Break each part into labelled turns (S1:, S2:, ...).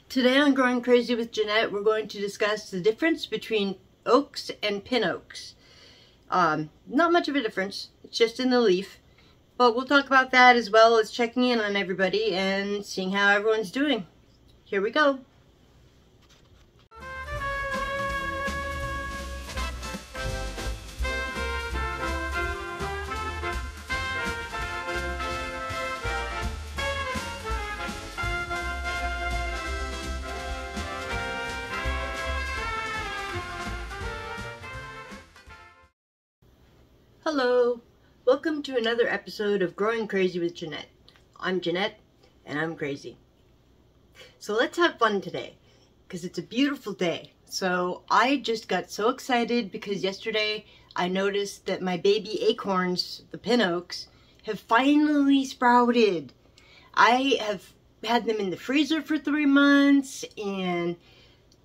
S1: Today on Growing Crazy with Jeanette, we're going to discuss the difference between oaks and pinoaks. Not much of a difference, it's just in the leaf. But we'll talk about that as well as checking in on everybody and seeing how everyone's doing. Here we go. Hello, welcome to another episode of Growing Crazy with Jeanette. I'm Jeanette, and I'm crazy. So let's have fun today, because it's a beautiful day. So I just got so excited because yesterday I noticed that my baby acorns, the pinoaks, have finally sprouted. I have had them in the freezer for 3 months and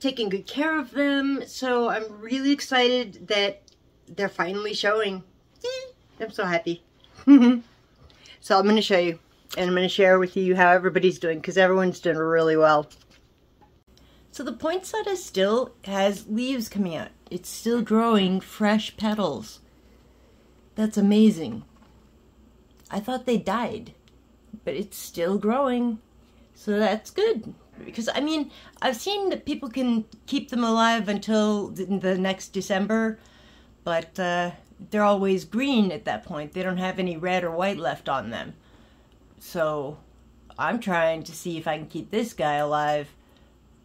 S1: taking good care of them, so I'm really excited that they're finally showing. I'm so happy. So I'm going to show you, and I'm going to share with you how everybody's doing, because everyone's doing really well. So the poinsettia still has leaves coming out. It's still growing fresh petals. That's amazing. I thought they died, but it's still growing. So that's good. Because, I mean, I've seen that people can keep them alive until the next December, but they're always green at that point. They don't have any red or white left on them. So I'm trying to see if I can keep this guy alive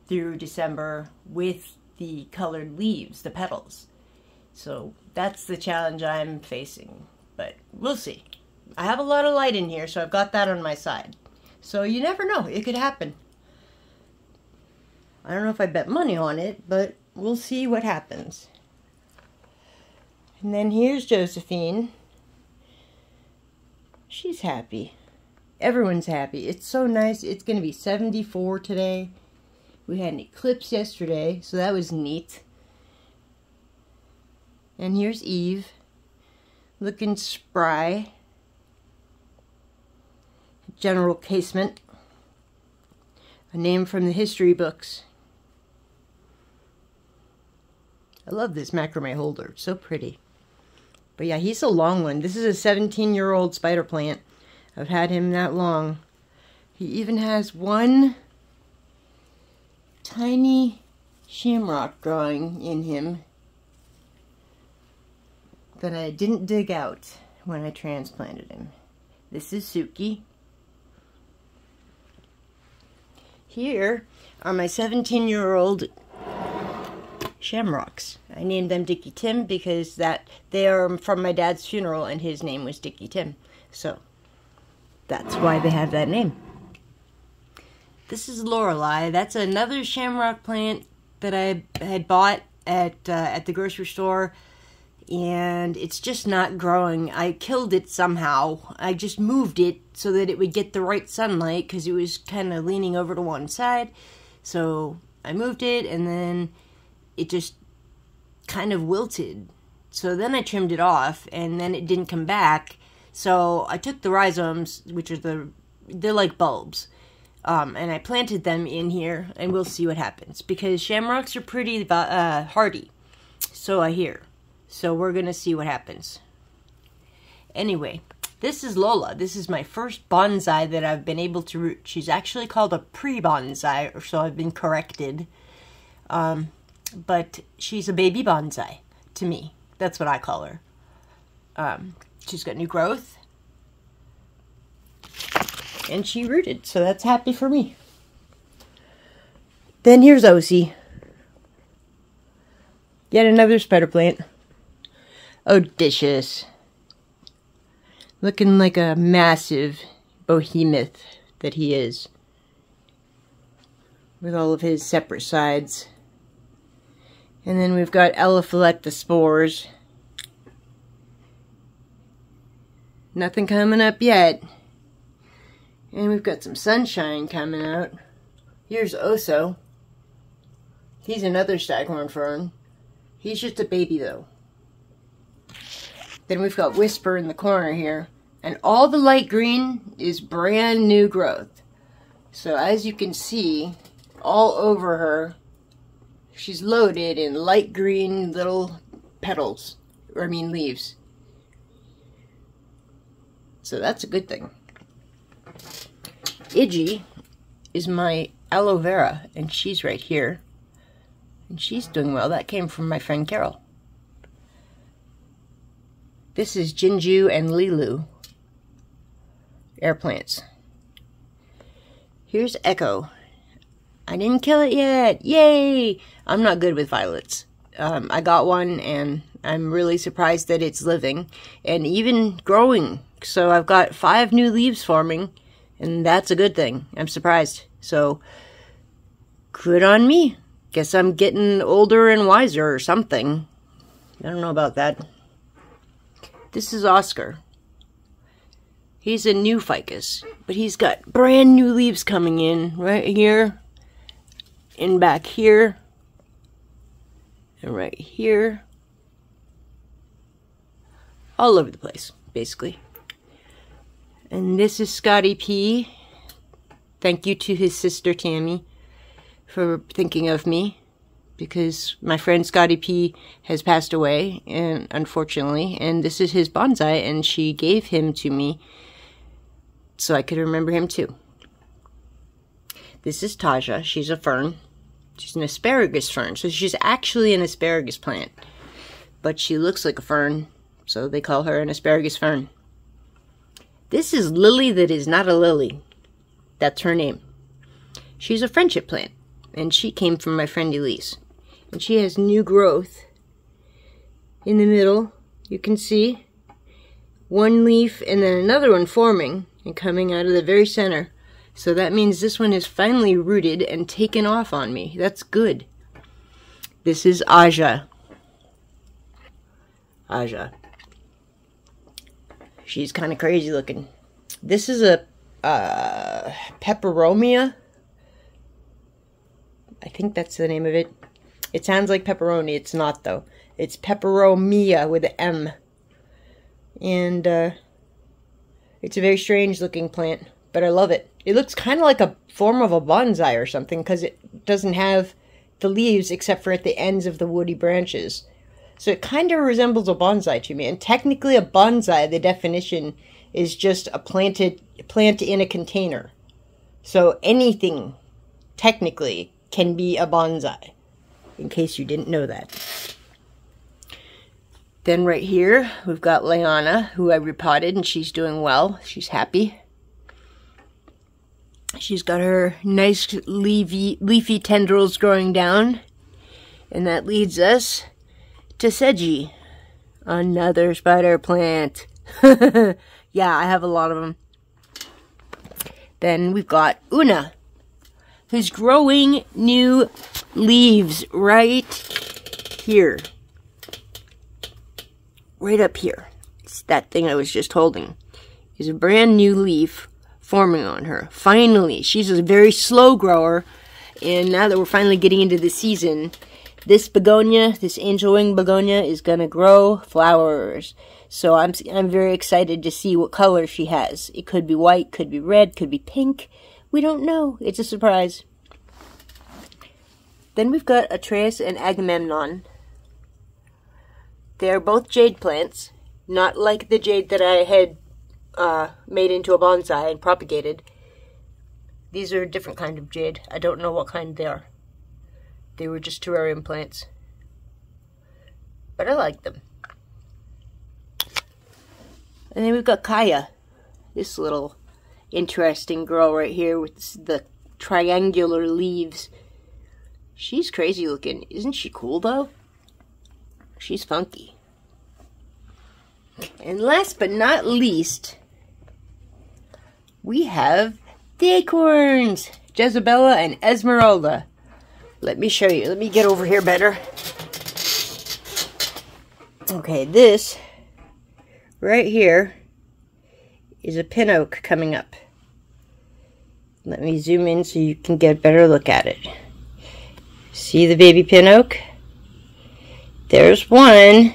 S1: through December with the colored leaves, the petals. So that's the challenge I'm facing. But we'll see. I have a lot of light in here, so I've got that on my side. So you never know. It could happen. I don't know if I bet money on it, but we'll see what happens. And then here's Josephine. She's happy. Everyone's happy. It's so nice. It's going to be 74 today. We had an eclipse yesterday, so that was neat. And here's Eve, looking spry. General Casement, a name from the history books. I love this macrame holder. It's so pretty. But yeah, he's a long one. This is a 17-year-old spider plant. I've had him that long. He even has one tiny shamrock growing in him that I didn't dig out when I transplanted him. This is Suki. Here are my 17-year-old shamrocks. I named them Dickie Tim because they are from my dad's funeral and his name was Dickie Tim. So that's why they have that name. This is Lorelei. That's another shamrock plant that I had bought at the grocery store, and it's just not growing. I killed it somehow. I just moved it so that it would get the right sunlight because it was kind of leaning over to one side. So I moved it, and then it just kind of wilted. So then I trimmed it off, and then it didn't come back. So I took the rhizomes, which are they're like bulbs, and I planted them in here, and we'll see what happens. Because shamrocks are pretty hardy, so I hear. So we're going to see what happens. Anyway, this is Lola. This is my first bonsai that I've been able to root. She's actually called a pre-bonsai, or so I've been corrected. But she's a baby bonsai to me. That's what I call her. She's got new growth. And she rooted, so that's happy for me. Then here's Osie. Yet another spider plant. Odysseus. Looking like a massive behemoth that he is. With all of his separate sides. And then we've got Elaphiletta spores. Nothing coming up yet. And we've got some sunshine coming out. Here's Oso. He's another staghorn fern. He's just a baby though. Then we've got Whisper in the corner here. And all the light green is brand new growth. So as you can see, all over her. She's loaded in light green little petals, or I mean leaves. So that's a good thing. Iggy is my aloe vera, and she's right here. And she's doing well. That came from my friend Carol. This is Jinju and Lilu, air plants. Here's Echo. I didn't kill it yet. Yay! I'm not good with violets. I got one, and I'm really surprised that it's living and even growing. So I've got 5 new leaves forming, and that's a good thing. I'm surprised. So, good on me. Guess I'm getting older and wiser or something. I don't know about that. This is Oscar. He's a new ficus, but he's got brand new leaves coming in right here, and back here, and right here. All over the place, basically. And this is Scotty P. Thank you to his sister Tammy for thinking of me, because my friend Scotty P has passed away, and unfortunately, and this is his bonsai, and she gave him to me so I could remember him too. This is Taja. She's a fern. She's an asparagus fern, so she's actually an asparagus plant, but she looks like a fern, so they call her an asparagus fern. This is Lily that is not a lily. That's her name. She's a friendship plant, and she came from my friend Elise. And she has new growth in the middle. You can see one leaf and then another one forming and coming out of the very center. So that means this one is finally rooted and taken off on me. That's good. This is Aja. Aja. She's kind of crazy looking. This is a peperomia. I think that's the name of it. It sounds like pepperoni. It's not, though. It's peperomia with an M. And it's a very strange looking plant, but I love it. It looks kind of like a form of a bonsai or something, because it doesn't have the leaves except for at the ends of the woody branches. So it kind of resembles a bonsai to me. And technically a bonsai, the definition is just a plant in a container. So anything, technically, can be a bonsai, in case you didn't know that. Then right here, we've got Leanna, who I repotted, and she's doing well. She's happy. She's got her nice leafy tendrils growing down. And that leads us to Seji, another spider plant. Yeah, I have a lot of them. Then we've got Una, who's growing new leaves right here. Right up here. It's that thing I was just holding. Is a brand new leaf forming on her. Finally, she's a very slow grower, and now that we're finally getting into the season, this begonia, this angel wing begonia, is gonna grow flowers. So I'm very excited to see what color she has. It could be white, could be red, could be pink. We don't know. It's a surprise. Then we've got Atreus and Agamemnon. They are both jade plants, not like the jade that I had made into a bonsai and propagated. These are a different kind of jade. I don't know what kind they are. They were just terrarium plants. But I like them. And then we've got Kaya, this little interesting girl right here with the triangular leaves. She's crazy looking. Isn't she cool, though? She's funky. And last but not least, we have the Acorns, Jezebella and Esmeralda. Let me show you. Let me get over here better. Okay, this right here is a pinoak coming up. Let me zoom in so you can get a better look at it. See the baby pinoak? There's one.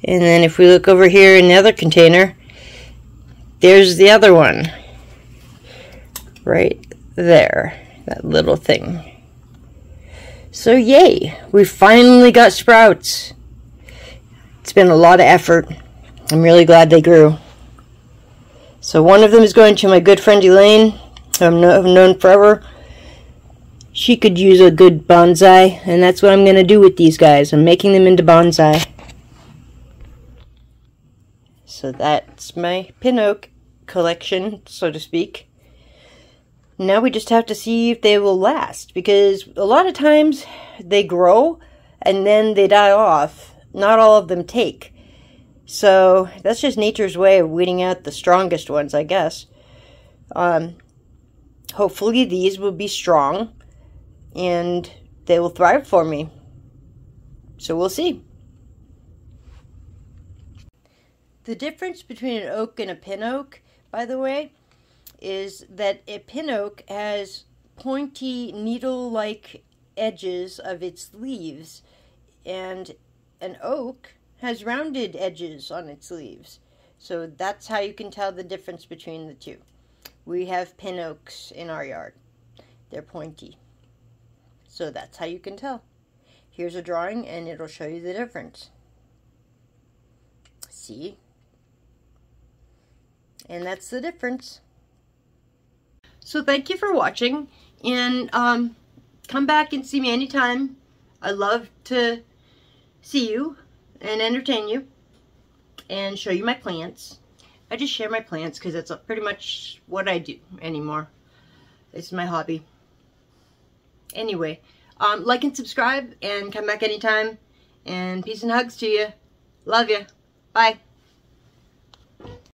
S1: And then if we look over here in the other container, there's the other one. Right there. that little thing. So yay, we finally got sprouts. It's been a lot of effort. I'm really glad they grew. So one of them is going to my good friend Elaine, who I've known forever. She could use a good bonsai, and that's what I'm going to do with these guys. I'm making them into bonsai. So that's my pinoak collection, so to speak. Now we just have to see if they will last, because a lot of times they grow and then they die off. Not all of them take. So that's just nature's way of weeding out the strongest ones, I guess. Hopefully these will be strong and they will thrive for me. So we'll see. The difference between an oak and a pinoak, by the way, is that a pinoak has pointy needle-like edges of its leaves, and an oak has rounded edges on its leaves. So that's how you can tell the difference between the two. We have pinoaks in our yard. They're pointy. So that's how you can tell. Here's a drawing and it'll show you the difference. See? And that's the difference. So thank you for watching, and come back and see me anytime. I love to see you and entertain you and show you my plants. I just share my plants because that's pretty much what I do anymore. It's my hobby. Anyway, like and subscribe and come back anytime, and peace and hugs to you. Love you. Bye.